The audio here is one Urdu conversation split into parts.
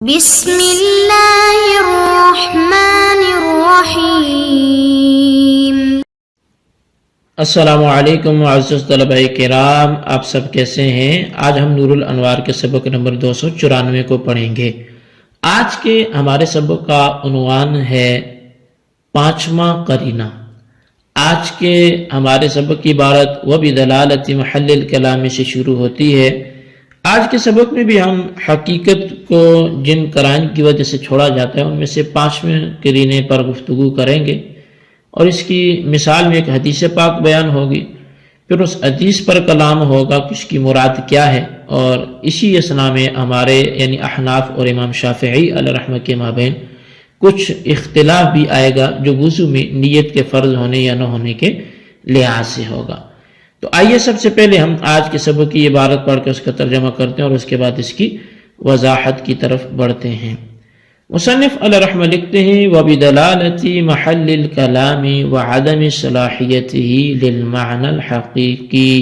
بسم اللہ الرحمن الرحیم۔ السلام علیکم معزز طلبہ کرام، آپ سب کیسے ہیں؟ آج ہم نور الانوار کے سبق نمبر 294 کو پڑھیں گے۔ آج کے ہمارے سبق کا عنوان ہے پانچواں قرینہ۔ آج کے ہمارے سبق کی عبارت وَبِدَلَالَةِ مَحَلِّ الْكَلَامِ سے شروع ہوتی ہے۔ آج کے سبق میں بھی ہم حقیقت کو جن قرائن کی وجہ سے چھوڑا جاتا ہے ان میں سے پانچویں قرینے پر گفتگو کریں گے، اور اس کی مثال میں ایک حدیث پاک بیان ہوگی، پھر اس حدیث پر کلام ہوگا کہ اس کی مراد کیا ہے، اور اسی اثنا میں ہمارے یعنی احناف اور امام شافعی علیہ رحمہ کے مابین کچھ اختلاف بھی آئے گا جو وضو میں نیت کے فرض ہونے یا نہ ہونے کے لحاظ سے ہوگا۔ تو آئیے سب سے پہلے ہم آج کے سبق کی عبارت پڑھ کے اس کا ترجمہ کرتے ہیں اور اس کے بعد اس کی وضاحت کی طرف بڑھتے ہیں۔ مصنف علیہ رحمہ لکھتے ہیں وَبِدَلَالَةِ مَحَلِّ الْكَلَامِ وَعَدَمِ صَلَاحِيَتِهِ لِلْمَعْنَى الْحَقِيقِي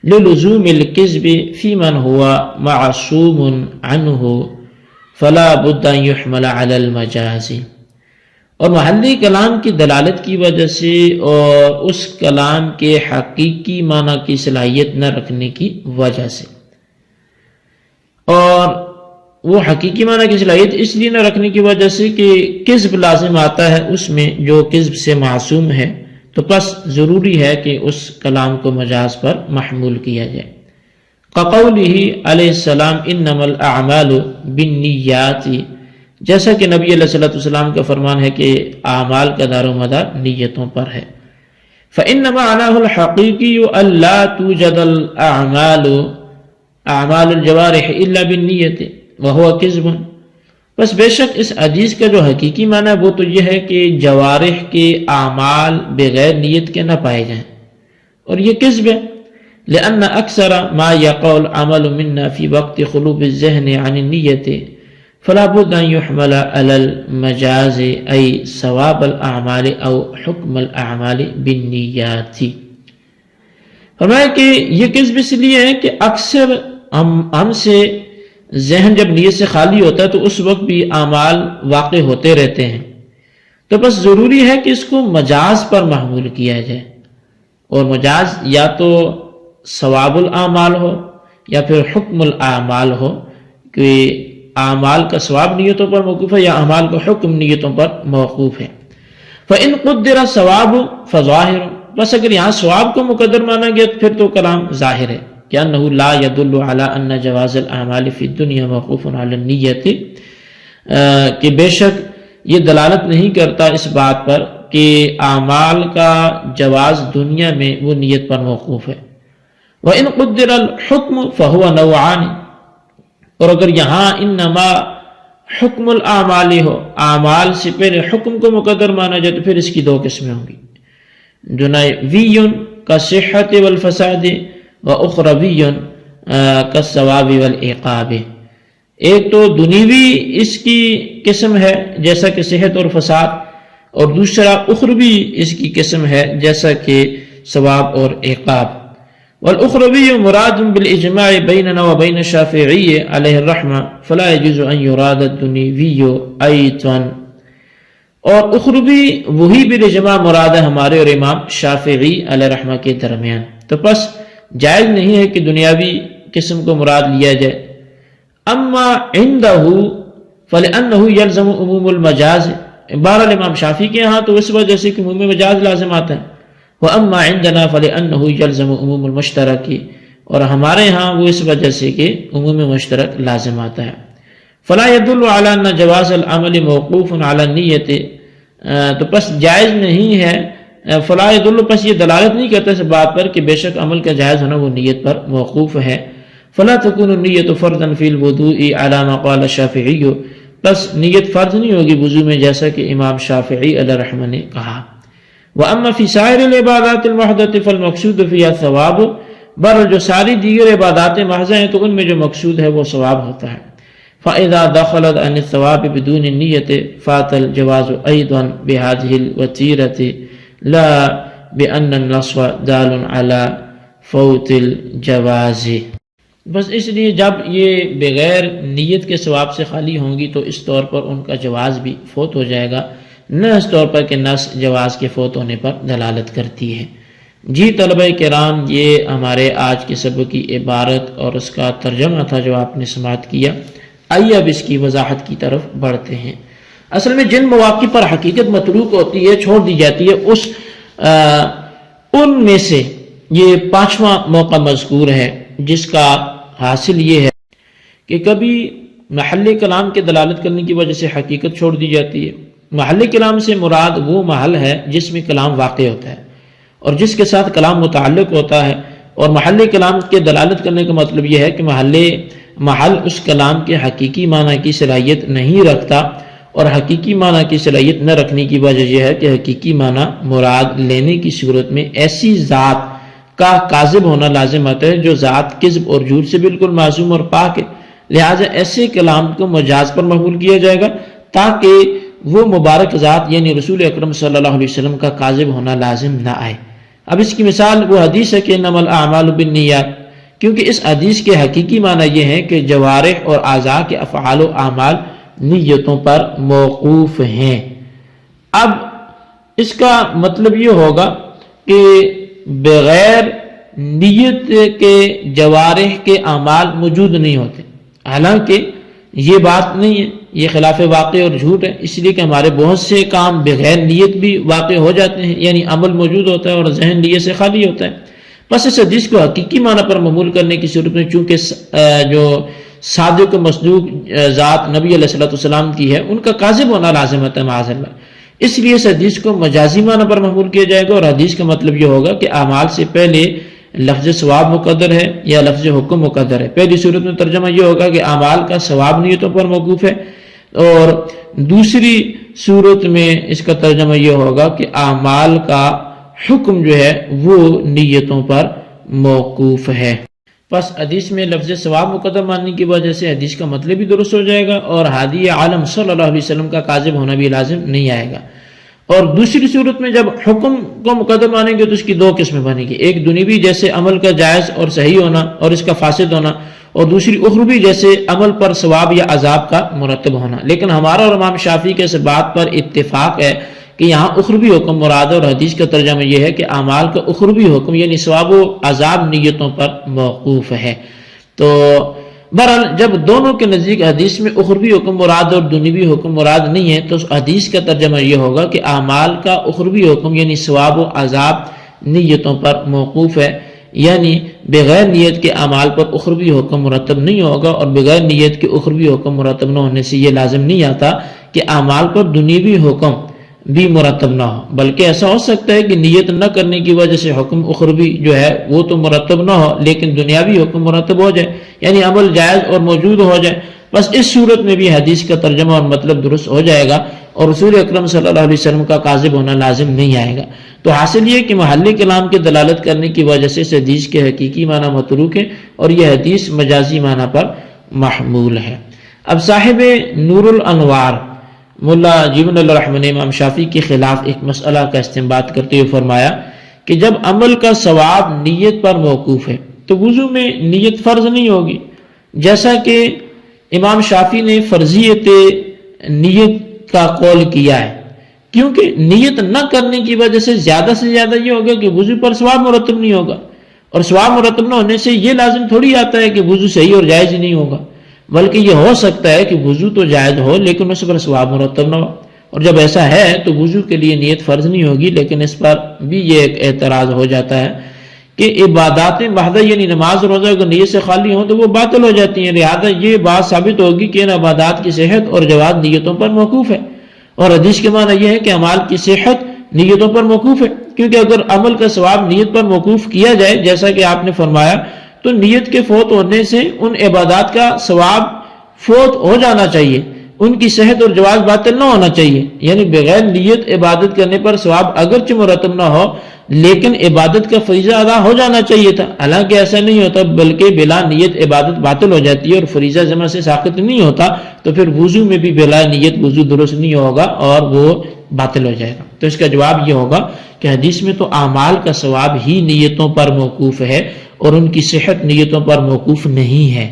لِلُزُومِ الْكِذْبِ فِي مَنْ هُوَ مَعْصُومٌ عَنْهُ فَلَا بُدَّ أَنْ يُحْمَلَ عَلَى الْمَجَازِ، اور محلی کلام کی دلالت کی وجہ سے اور اس کلام کے حقیقی معنی کی صلاحیت نہ رکھنے کی وجہ سے، اور وہ حقیقی معنی کی صلاحیت اس لیے نہ رکھنے کی وجہ سے کہ کذب لازم آتا ہے اس میں جو کذب سے معصوم ہے، تو پس ضروری ہے کہ اس کلام کو مجاز پر محمول کیا جائے۔ قَقَوْلِهِ علیہ السلام انما الاعمال بالنیات، جیسا کہ نبی علیہ السلام کا فرمان ہے کہ اعمال کا دار و مدار نیتوں پر ہے۔ فَإِنَّ مَعْنَاهُ الْحَقِيقِيُّ أَلَّا تُوجَدَ الْأَعْمَالُ أَعْمَالُ الْجَوَارِحِ إِلَّا بِالنِّيَّةِ وَهُوَ كِذْبٌ، بس بے شک اس حدیث کا جو حقیقی معنی ہے وہ تو یہ ہے کہ جوارح کے اعمال بغیر نیت کے نہ پائے جائیں، اور یہ کذب ہے۔ لِأَنَّ أَكْثَرَ مَا يَقَعُ الْعَمَلُ مِنَّا فِي وَقْتِ خُلُوبِ الذِّهْنِ عَنِ النِّيَّةِ فلا بد ان يحمل على المجاز ای ثواب الاعمال او حکم الاعمال بالنیات۔ فرمایا کہ یہ کذب اس لیے ہے کہ اکثر ہم سے ذہن جب نیت سے خالی ہوتا ہے تو اس وقت بھی اعمال واقع ہوتے رہتے ہیں، تو بس ضروری ہے کہ اس کو مجاز پر محمول کیا جائے، اور مجاز یا تو ثواب الاعمال ہو یا پھر حکم الاعمال ہو، کہ اعمال کا ثواب نیتوں پر موقوف ہے یا اعمال کا حکم نیتوں پر موقوف ہے۔ فَإِن قُدِّرَ الثَّوَابُ فَظَاهِرٌ، بس اگر یہاں ثواب کو مقدر مانا گیا تو پھر تو کلام ظاہر ہے کہ أَنَّهُ لَا يَدُلُّ عَلَىٰ أَنَّ جَوَازَ الْأَعْمَالِ فِي الدُّنْيَا مَوْقُوفٌ عَلَى النِّيَّةِ، کہ بے شک یہ دلالت نہیں کرتا اس بات پر کہ اعمال کا جواز دنیا میں وہ نیت پر موقوف ہے۔ وَإِن قُدِّرَ الْحُكْمُ فَهُوَ نَوْعَانِ، اور اگر یہاں انما حکم الاعمال ہو، اعمال سے پہلے حکم کو مقدر مانا جائے تو پھر اس کی دو قسمیں ہوں گی، دنیوی کالصحۃ والفساد و اخروی کالثواب والعقاب۔ ایک تو دنیوی اس کی قسم ہے جیسا کہ صحت اور فساد، اور دوسرا اخروی اس کی قسم ہے جیسا کہ ثواب اور عقاب۔ والأخروی مراد بالإجماع بیننا وبین الشافعی علیہ الرحمہ فلا يجوز ان يراد الدنیوی ایضا، اور اخروی وہی بالاجماع مراد ہے ہمارے اور امام شافعی علیہ الرحمہ کے درمیان، تو پس جائز نہیں ہے کہ دنیاوی قسم کو مراد لیا جائے۔ اما عنده فلأنه يلزم عموم المجاز، بہرحال امام شافعی کے ہاں تو اس وجہ سے کہ عموم مجاز لازم آتا ہے۔ وَأَمَّا عِنْدَنَا فَلِأَنَّهُ يَلْزَمُ عُمُومُ الْمُشْتَرَكِ، اور ہمارے ہاں وہ اس وجہ سے کہ عموم مشترک لازم آتا ہے۔ فَلَا يَدُلُّ عَلَى أَنَّ جَوَازَ الْعَمَلِ مَوْقُوفٌ عَلَى النِّيَّةِ، تو پس جائز نہیں ہے، فَلَا يَدُلُّ پس یہ دلالت نہیں کرتا اس بات پر کہ بے شک عمل کا جائز ہونا وہ نیت پر موقوف ہے۔ فَلَا تَكُونُ النِّيَّةُ فَرْضًا فِي الْوُضُوءِ عَلَى مَا قَالَ الشَّافِعِيُّ، پس نیت فرض نہیں ہوگی وضو میں جیسا کہ امام شافعی علیہ الرحمہ نے کہا۔ وَأَمَّا فِي سَائِرِ الْعِبَادَاتِ الْمُحْدَثَةِ فَالْمَقْصُودُ فِيهَا الثَّوَابُ، بہرحال جو ساری دیگر عبادات محض ہیں تو ان میں جو مقصود ہے وہ ثواب ہوتا ہے۔ فَإِذَا دَخَلَتْ عَنِ الثَّوَابِ بِدُونِ النِّيَّةِ فَاتَ الْجَوَازُ أَيْضًا بِهَذِهِ الْوَتِيرَةِ لَا بِأَنَّ النَّصَّ دَالٌ عَلَى فَوْتِ الْجَوَازِ۔ بس اس لیے جب یہ بغیر نیت کے ثواب سے خالی ہوں گی تو اس طور پر ان کا جواز بھی فوت ہو جائے گا، نہ اس طور پر کہ نص جواز کے فوت ہونے پر دلالت کرتی ہے۔ جی طلبہ کرام، یہ ہمارے آج کے سبق کی عبارت اور اس کا ترجمہ تھا جو آپ نے سماعت کیا۔ آئیے اب اس کی وضاحت کی طرف بڑھتے ہیں۔ اصل میں جن مواقع پر حقیقت متروک ہوتی ہے، چھوڑ دی جاتی ہے، ان میں سے یہ 5واں موقع مذکور ہے، جس کا حاصل یہ ہے کہ کبھی محل کلام کے دلالت کرنے کی وجہ سے حقیقت چھوڑ دی جاتی ہے۔ محل کلام سے مراد وہ محل ہے جس میں کلام واقع ہوتا ہے اور جس کے ساتھ کلام متعلق ہوتا ہے، اور محل کلام کے دلالت کرنے کا مطلب یہ ہے کہ محل اس کلام کے حقیقی معنی کی صلاحیت نہیں رکھتا، اور حقیقی معنی کی صلاحیت نہ رکھنے کی وجہ یہ ہے کہ حقیقی معنی مراد لینے کی صورت میں ایسی ذات کا کاذب ہونا لازم آتا ہے جو ذات کذب اور جھوٹ سے بالکل معصوم اور پاک ہے، لہٰذا ایسے کلام کو مجاز پر محمول کیا جائے گا تاکہ وہ مبارک ذات یعنی رسول اکرم صلی اللہ علیہ وسلم کا کاذب ہونا لازم نہ آئے۔ اب اس کی مثال وہ حدیث ہے کہ انما الاعمال بالنیات، کیونکہ اس حدیث کے حقیقی معنی یہ ہے کہ جوارح اور اعضاء کے افعال و اعمال نیتوں پر موقوف ہیں۔ اب اس کا مطلب یہ ہوگا کہ بغیر نیت کے جوارح کے اعمال موجود نہیں ہوتے، حالانکہ یہ بات نہیں ہے، یہ خلاف واقع اور جھوٹ ہے، اس لیے کہ ہمارے بہت سے کام بغیر نیت بھی واقع ہو جاتے ہیں، یعنی عمل موجود ہوتا ہے اور ذہن نیت سے خالی ہوتا ہے۔ بس اس حدیث کو حقیقی معنی پر محمول کرنے کی صورت میں چونکہ جو صادق و مصدوق ذات نبی علیہ السلام کی ہے ان کا کاذب ہونا لازم ہوتا ہے معاذ اللہ، اس لیے اس حدیث کو مجازی معنی پر محمول کیا جائے گا، اور حدیث کا مطلب یہ ہوگا کہ اعمال سے پہلے لفظ ثواب مقدر ہے یا لفظ حکم مقدر ہے۔ پہلی صورت میں ترجمہ یہ ہوگا کہ اعمال کا ثواب نیتوں پر موقوف ہے، اور دوسری صورت میں اس کا ترجمہ یہ ہوگا کہ اعمال کا حکم جو ہے وہ نیتوں پر موقوف ہے۔ پس حدیث میں لفظ ثواب مقدر ماننے کی وجہ سے حدیث کا مطلب بھی درست ہو جائے گا، اور ہادی عالم صلی اللہ علیہ وسلم کا کاذب ہونا بھی لازم نہیں آئے گا۔ اور دوسری صورت میں جب حکم کو مقدر مانیں گے تو اس کی دو قسمیں بنے گی، ایک دنیوی جیسے عمل کا جائز اور صحیح ہونا اور اس کا فاسد ہونا، اور دوسری اخروی جیسے عمل پر ثواب یا عذاب کا مرتب ہونا۔ لیکن ہمارا اور امام شافعی کے اس بات پر اتفاق ہے کہ یہاں اخروی حکم مراد ہے، اور حدیث کا ترجمہ یہ ہے کہ اعمال کا اخروی حکم یعنی ثواب و عذاب نیتوں پر موقوف ہے۔ تو بہرحال جب دونوں کے نزدیک حدیث میں اخروی حکم مراد اور دنیوی حکم مراد نہیں ہے تو حدیث کا ترجمہ یہ ہوگا کہ اعمال کا اخروی حکم یعنی ثواب و عذاب نیتوں پر موقوف ہے، یعنی بغیر نیت کے اعمال پر اخروی حکم مرتب نہیں ہوگا، اور بغیر نیت کے اخروی حکم مرتب نہ ہونے سے یہ لازم نہیں آتا کہ اعمال پر دنیوی حکم بھی مرتب نہ ہو، بلکہ ایسا ہو سکتا ہے کہ نیت نہ کرنے کی وجہ سے حکم اخروی جو ہے وہ تو مرتب نہ ہو لیکن دنیاوی حکم مرتب ہو جائے، یعنی عمل جائز اور موجود ہو جائے۔ بس اس صورت میں بھی حدیث کا ترجمہ اور مطلب درست ہو جائے گا، اور رسول اکرم صلی اللہ علیہ وسلم کا کاذب ہونا لازم نہیں آئے گا۔ تو حاصل یہ کہ محلی کلام کے دلالت کرنے کی وجہ سے اس حدیث کے حقیقی معنی متروک ہے، اور یہ حدیث مجازی معنی پر محمول ہے۔ اب صاحب نور الانوار ملا جیون اللہ رحمہ نے امام شافعی کے خلاف ایک مسئلہ کا استنباط کرتے ہوئے فرمایا کہ جب عمل کا ثواب نیت پر موقوف ہے تو وضو میں نیت فرض نہیں ہوگی، جیسا کہ امام شافعی نے فرضیت نیت کا قول کیا ہے، کیونکہ نیت نہ کرنے کی وجہ سے زیادہ یہ ہوگا کہ وضو پر ثواب مرتب نہیں ہوگا، اور ثواب مرتب نہ ہونے سے یہ لازم تھوڑی آتا ہے کہ وضو صحیح اور جائز ہی نہیں ہوگا، بلکہ یہ ہو سکتا ہے کہ وضو تو جائز ہو لیکن اس پر ثواب مرتب نہ ہو، اور جب ایسا ہے تو وضو کے لیے نیت فرض نہیں ہوگی۔ لیکن اس پر بھی یہ ایک اعتراض ہو جاتا ہے کہ عبادات محضہ یعنی نماز روزہ اگر نیت سے خالی ہوں تو وہ باطل ہو جاتی ہیں، لہذا یہ بات ثابت ہوگی کہ ان عبادات کی صحت اور جواز نیتوں پر موقوف ہے، اور حدیث کے معنی یہ ہے کہ اعمال کی صحت نیتوں پر موقوف ہے، کیونکہ اگر عمل کا ثواب نیت پر موقوف کیا جائے جیسا کہ آپ نے فرمایا تو نیت کے فوت ہونے سے ان عبادات کا ثواب فوت ہو جانا چاہیے، ان کی صحت اور جواز باطل نہ ہونا چاہیے، یعنی بغیر نیت عبادت کرنے پر ثواب اگرچہ مرتب نہ ہو لیکن عبادت کا فریضہ ادا ہو جانا چاہیے تھا، حالانکہ ایسا نہیں ہوتا بلکہ بلا نیت عبادت باطل ہو جاتی ہے اور فریضہ ذمہ سے ساقط نہیں ہوتا، تو پھر وضو میں بھی بلا نیت وضو درست نہیں ہوگا اور وہ باطل ہو جائے گا۔ تو اس کا جواب یہ ہوگا کہ حدیث میں تو اعمال کا ثواب ہی نیتوں پر موقوف ہے، اور ان کی صحت نیتوں پر موقوف نہیں ہے،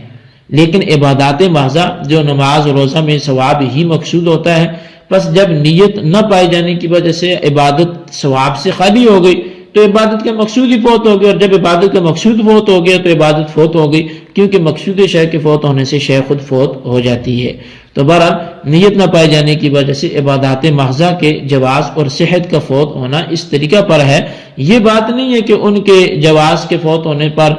لیکن عبادات محضہ جو نماز و روزہ میں ثواب ہی مقصود ہوتا ہے، پس جب نیت نہ پائے جانے کی وجہ سے عبادت ثواب سے خالی ہو گئی تو عبادت کا مقصود ہی فوت ہو گیا، اور جب عبادت کا مقصود فوت ہو گیا تو عبادت فوت ہو گئی، کیونکہ مقصود شے کے فوت ہونے سے شے خود فوت ہو جاتی ہے۔ تو بہرحال نیت نہ پائے جانے کی وجہ سے عبادات محضہ کے جواز اور صحت کا فوت ہونا اس طریقہ پر ہے، یہ بات نہیں ہے کہ ان کے جواز کے فوت ہونے پر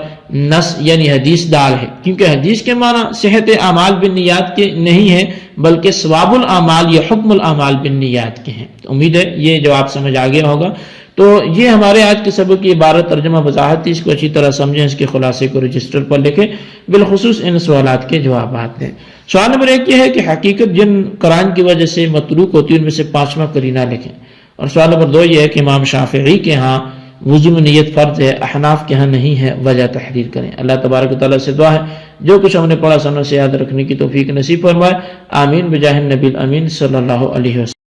نص یعنی حدیث دال ہے، کیونکہ حدیث کے معنی صحت اعمال بالنیات کے نہیں ہے، بلکہ ثواب الاعمال یا حکم الاعمال بالنیات کے ہیں۔ امید ہے یہ جواب سمجھ آ گیا ہوگا۔ تو یہ ہمارے آج کے سبق کی عبارت ترجمہ وضاحت تھی، اس کو اچھی طرح سمجھیں، اس کے خلاصے کو رجسٹر پر لکھیں، بالخصوص ان سوالات کے جوابات دیں۔ سوال نمبر 1 یہ ہے کہ حقیقت جن قرآن کی وجہ سے متروک ہوتی ہے ان میں سے 5واں قرینہ لکھیں۔ اور سوال نمبر 2 یہ ہے کہ امام شافعی کے ہاں وضو میں نیت فرض ہے، احناف کے ہاں نہیں ہے، وجہ تحریر کریں۔ اللہ تبارک و تعالیٰ سے دعا ہے جو کچھ ہم نے پڑھا سمجھ سے یاد رکھنے کی توفیق نصیب فرمائے، آمین بجاہ النبی الامین صلی اللہ علیہ وسلم۔